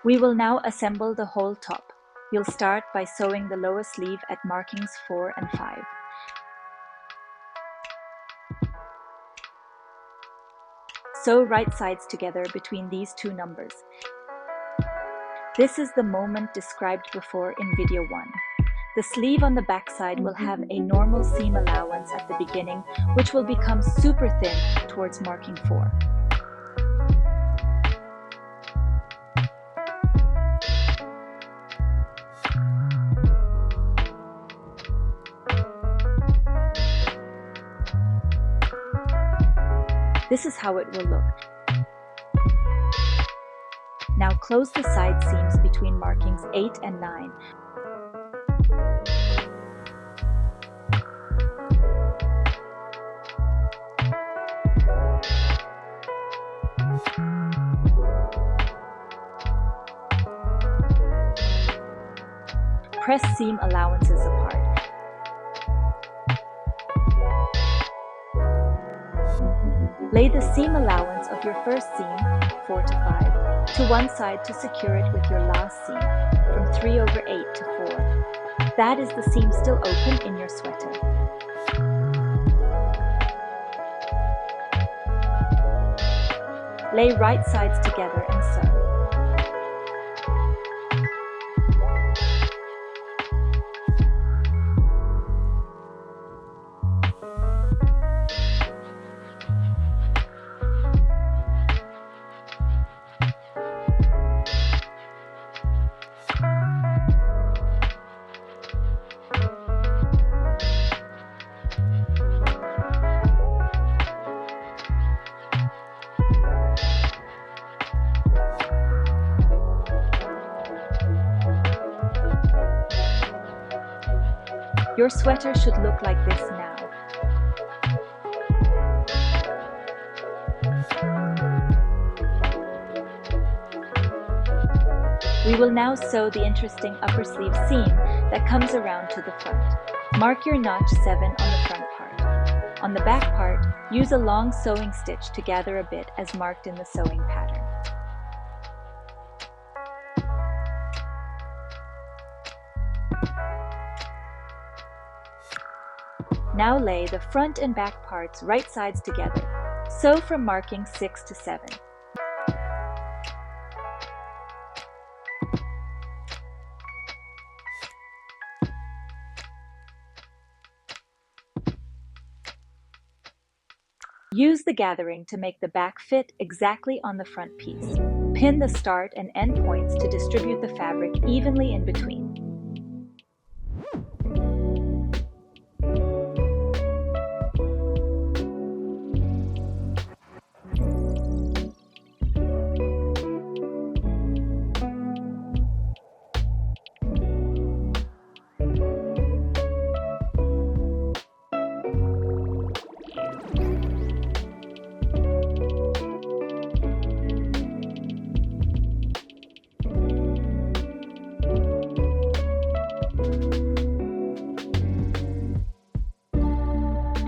We will now assemble the whole top. You'll start by sewing the lower sleeve at markings 4 and 5. Sew right sides together between these two numbers. This is the moment described before in video 1. The sleeve on the back side will have a normal seam allowance at the beginning, which will become super thin towards marking 4. This is how it will look. Now close the side seams between markings 8 and 9. Press seam allowances apart. Lay the seam allowance of your first seam, 4 to 5, to one side to secure it with your last seam, from 3/8 to 4. That is the seam still open in your sweater. Lay right sides together and sew. Your sweater should look like this now. We will now sew the interesting upper sleeve seam that comes around to the front. Mark your notch 7 on the front part. On the back part, use a long sewing stitch to gather a bit as marked in the sewing pattern. Now lay the front and back parts right sides together. Sew from marking 6 to 7. Use the gathering to make the back fit exactly on the front piece. Pin the start and end points to distribute the fabric evenly in between.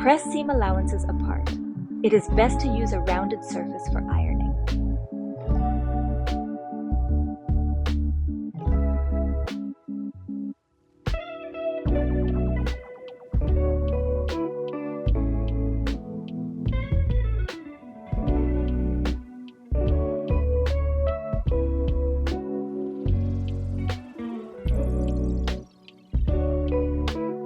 Press seam allowances apart. It is best to use a rounded surface for ironing.